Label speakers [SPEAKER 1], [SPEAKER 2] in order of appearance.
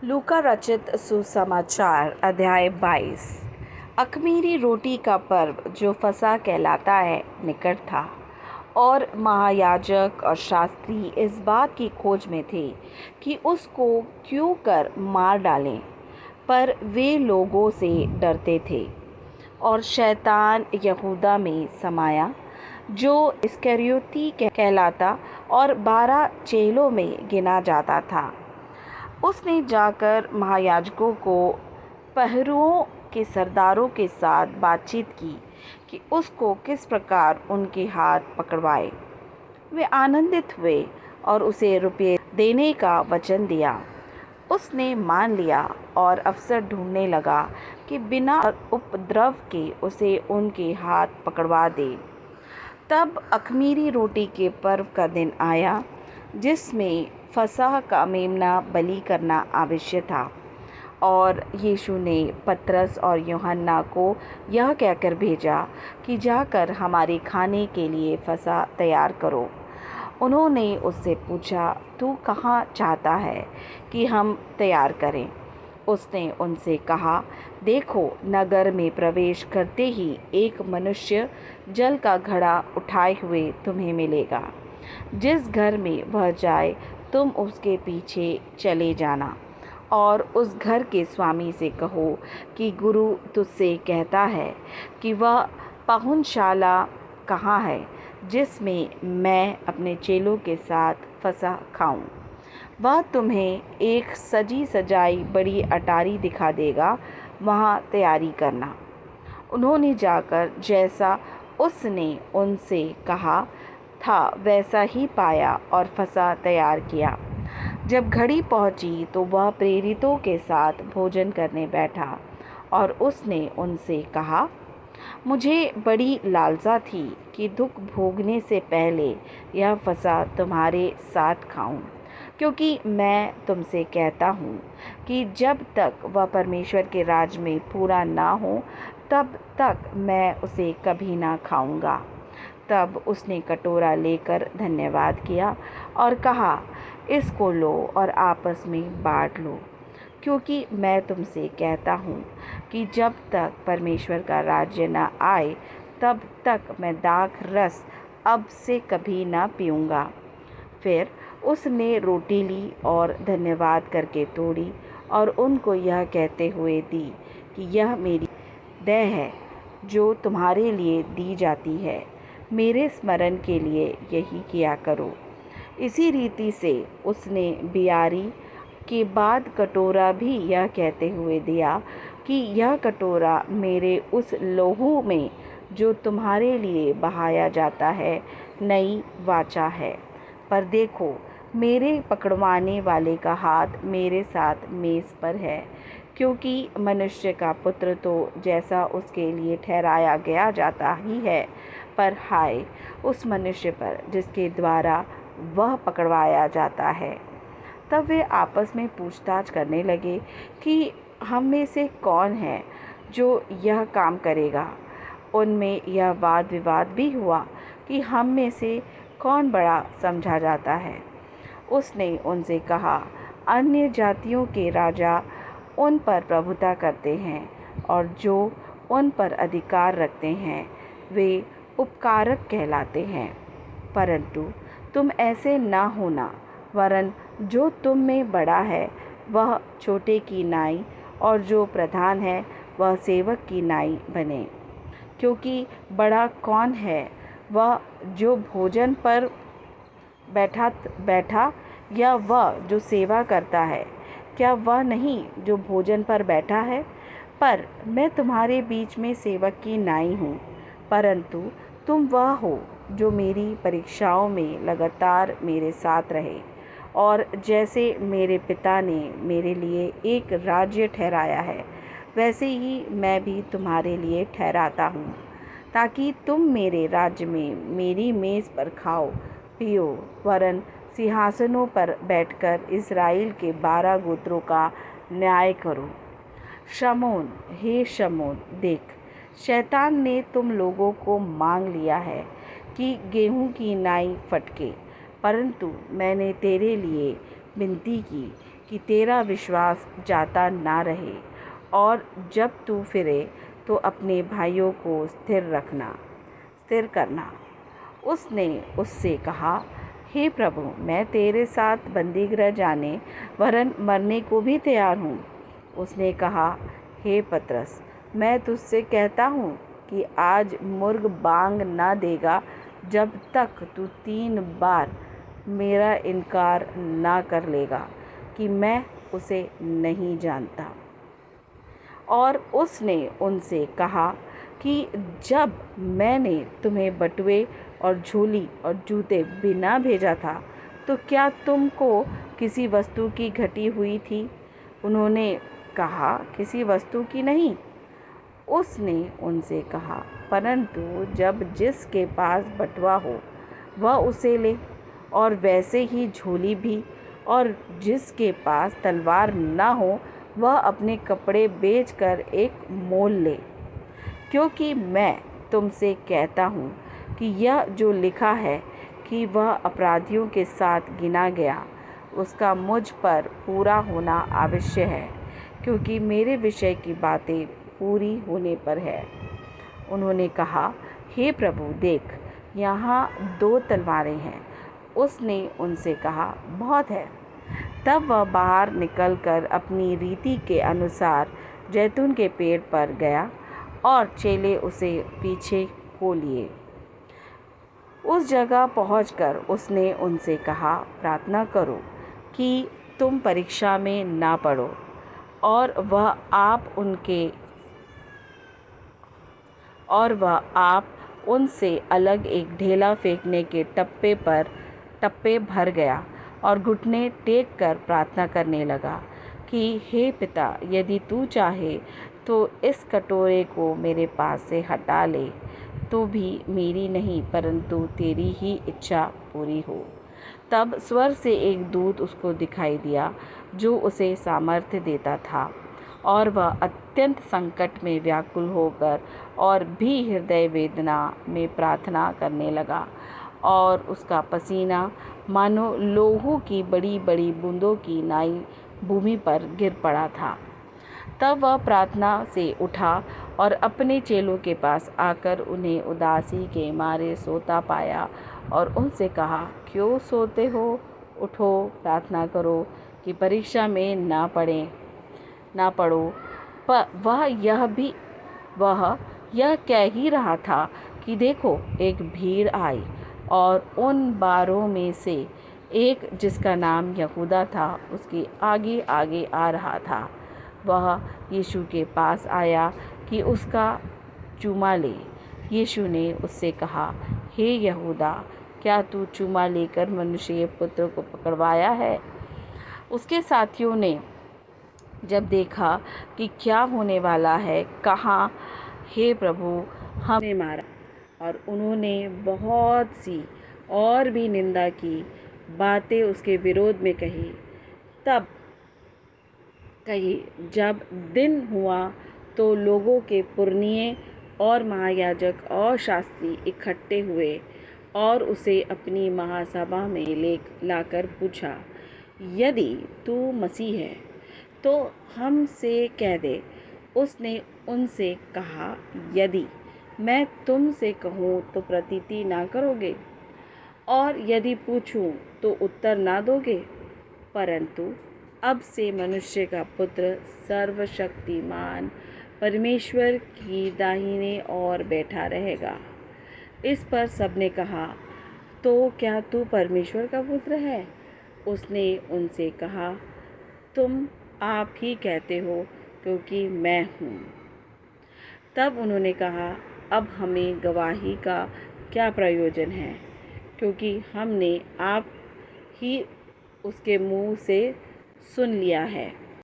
[SPEAKER 1] लूका रचित सुसमाचार अध्याय 22। अख़मीरी रोटी का पर्व जो फसह कहलाता है निकट था, और महायाजक और शास्त्री इस बात की खोज में थे कि उसको क्यों कर मार डालें, पर वे लोगों से डरते थे। और शैतान यहूदा में समाया, जो इस्करियोती कहलाता और 12 चेलों में गिना जाता था। उसने जाकर महायाजकों को पहरुओं के सरदारों के साथ बातचीत की कि उसको किस प्रकार उनके हाथ पकड़वाए। वे आनंदित हुए और उसे रुपये देने का वचन दिया। उसने मान लिया और अवसर ढूंढने लगा कि बिना उपद्रव के उसे उनके हाथ पकड़वा दे। तब अख़मीरी रोटी के पर्व का दिन आया, जिसमें फसह का मेमना बलि करना आवश्यक था। और यीशु ने पतरस और यूहन्ना को यह कहकर भेजा कि जाकर हमारे खाने के लिए फसह तैयार करो। उन्होंने उससे पूछा, तू कहाँ चाहता है कि हम तैयार करें? उसने उनसे कहा, देखो, नगर में प्रवेश करते ही एक मनुष्य जल का घड़ा उठाए हुए तुम्हें मिलेगा। जिस घर में वह जाए तुम उसके पीछे चले जाना, और उस घर के स्वामी से कहो कि गुरु तुझसे कहता है कि वह पाहुनशाला कहाँ है, जिसमें मैं अपने चेलों के साथ फसह खाऊं। वह तुम्हें एक सजी सजाई बड़ी अटारी दिखा देगा, वहाँ तैयारी करना। उन्होंने जाकर जैसा उसने उनसे कहा था वैसा ही पाया और फसह तैयार किया। जब घड़ी पहुंची तो वह प्रेरितों के साथ भोजन करने बैठा, और उसने उनसे कहा, मुझे बड़ी लालसा थी कि दुख भोगने से पहले यह फसह तुम्हारे साथ खाऊं, क्योंकि मैं तुमसे कहता हूँ कि जब तक वह परमेश्वर के राज में पूरा ना हो, तब तक मैं उसे कभी ना खाऊंगा। तब उसने कटोरा लेकर धन्यवाद किया और कहा, इसको लो और आपस में बांट लो, क्योंकि मैं तुमसे कहता हूँ कि जब तक परमेश्वर का राज्य न आए, तब तक मैं दाख रस अब से कभी ना पीऊँगा। फिर उसने रोटी ली और धन्यवाद करके तोड़ी और उनको यह कहते हुए दी कि यह मेरी देह है, जो तुम्हारे लिए दी जाती है। मेरे स्मरण के लिए यही किया करो। इसी रीति से उसने बियारी के बाद कटोरा भी यह कहते हुए दिया कि यह कटोरा मेरे उस लहू में जो तुम्हारे लिए बहाया जाता है नई वाचा है। पर देखो, मेरे पकड़वाने वाले का हाथ मेरे साथ मेज़ पर है, क्योंकि मनुष्य का पुत्र तो जैसा उसके लिए ठहराया गया जाता ही है, पर हाय उस मनुष्य पर जिसके द्वारा वह पकड़वाया जाता है। तब वे आपस में पूछताछ करने लगे कि हम में से कौन है जो यह काम करेगा। उनमें यह वाद विवाद भी हुआ कि हम में से कौन बड़ा समझा जाता है। उसने उनसे कहा, अन्य जातियों के राजा उन पर प्रभुता करते हैं, और जो उन पर अधिकार रखते हैं वे उपकारक कहलाते हैं। परंतु तुम ऐसे ना होना, वरन जो तुम में बड़ा है वह छोटे की नाई, और जो प्रधान है वह सेवक की नाई बने। क्योंकि बड़ा कौन है, वह जो भोजन पर बैठा या वह जो सेवा करता है? क्या वह नहीं जो भोजन पर बैठा है? पर मैं तुम्हारे बीच में सेवक की नाई हूँ। परंतु तुम वह हो जो मेरी परीक्षाओं में लगातार मेरे साथ रहे, और जैसे मेरे पिता ने मेरे लिए एक राज्य ठहराया है, वैसे ही मैं भी तुम्हारे लिए ठहराता हूँ, ताकि तुम मेरे राज्य में मेरी मेज़ पर खाओ पियो, वरन सिंहासनों पर बैठकर इस्राएल के 12 गोत्रों का न्याय करो। शमौन, हे शमौन, देख, शैतान ने तुम लोगों को मांग लिया है कि गेहूं की नाई फटके, परंतु मैंने तेरे लिए विनती की कि तेरा विश्वास जाता ना रहे, और जब तू फिरे तो अपने भाइयों को स्थिर करना। उसने उससे कहा, हे प्रभु, मैं तेरे साथ बंदीगृह जाने वरन मरने को भी तैयार हूँ। उसने कहा, हे पतरस, मैं तुझसे कहता हूँ कि आज मुर्ग बांग ना देगा जब तक तू 3 बार मेरा इनकार ना कर लेगा कि मैं उसे नहीं जानता। और उसने उनसे कहा कि जब मैंने तुम्हें बटुए और झोली और जूते बिना भेजा था तो क्या तुमको किसी वस्तु की घटी हुई थी? उन्होंने कहा, किसी वस्तु की नहीं। उसने उनसे कहा, परंतु जब जिसके पास बटुआ हो वह उसे ले, और वैसे ही झोली भी, और जिसके पास तलवार ना हो वह अपने कपड़े बेचकर एक मोल ले। क्योंकि मैं तुमसे कहता हूँ कि यह जो लिखा है कि वह अपराधियों के साथ गिना गया, उसका मुझ पर पूरा होना आवश्य है, क्योंकि मेरे विषय की बातें पूरी होने पर है। उन्होंने कहा, हे प्रभु, देख, यहाँ 2 तलवारें हैं। उसने उनसे कहा, बहुत है। तब वह बाहर निकलकर अपनी रीति के अनुसार जैतून के पेड़ पर गया, और चेले उसे पीछे हो लिए। उस जगह पहुंचकर उसने उनसे कहा, प्रार्थना करो कि तुम परीक्षा में ना पड़ो। और वह आप उनसे अलग एक ढेला फेंकने के टप्पे भर गया, और घुटने टेक कर प्रार्थना करने लगा कि हे पिता, यदि तू चाहे तो इस कटोरे को मेरे पास से हटा ले, तो भी मेरी नहीं परंतु तेरी ही इच्छा पूरी हो। तब स्वर्ग से एक दूत उसको दिखाई दिया जो उसे सामर्थ्य देता था, और वह अत्यंत संकट में व्याकुल होकर और भी हृदय वेदना में प्रार्थना करने लगा, और उसका पसीना मानो लोहू की बड़ी बड़ी बूंदों की नाई भूमि पर गिर पड़ा था। तब वह प्रार्थना से उठा और अपने चेलों के पास आकर उन्हें उदासी के मारे सोता पाया, और उनसे कहा, क्यों सोते हो? उठो, प्रार्थना करो कि परीक्षा में ना पड़ो। पर वह यह कह ही रहा था कि देखो, एक भीड़ आई, और उन 12 में से एक, जिसका नाम यहूदा था, उसके आगे आगे आ रहा था। वह यीशु के पास आया कि उसका चूमा ले। यीशु ने उससे कहा, हे यहूदा, क्या तू चूमा लेकर मनुष्य पुत्र को पकड़वाया है? उसके साथियों ने जब देखा कि क्या होने वाला है, कहा, हे प्रभु, हमने मारा। और उन्होंने बहुत सी और भी निंदा की बातें उसके विरोध में कही। जब दिन हुआ तो लोगों के पुरनिये और महायाजक और शास्त्री इकट्ठे हुए, और उसे अपनी महासभा में लाकर पूछा, यदि तू मसीह है तो हमसे कह दे। उसने उनसे कहा, यदि मैं तुमसे कहूँ तो प्रतीति ना करोगे, और यदि पूछूं तो उत्तर ना दोगे। परंतु अब से मनुष्य का पुत्र सर्वशक्तिमान परमेश्वर की दाहिने ओर बैठा रहेगा। इस पर सबने कहा, तो क्या तू परमेश्वर का पुत्र है? उसने उनसे कहा, तुम आप ही कहते हो, क्योंकि मैं हूँ। तब उन्होंने कहा, अब हमें गवाही का क्या प्रयोजन है, क्योंकि हमने आप ही उसके मुंह से सुन लिया है।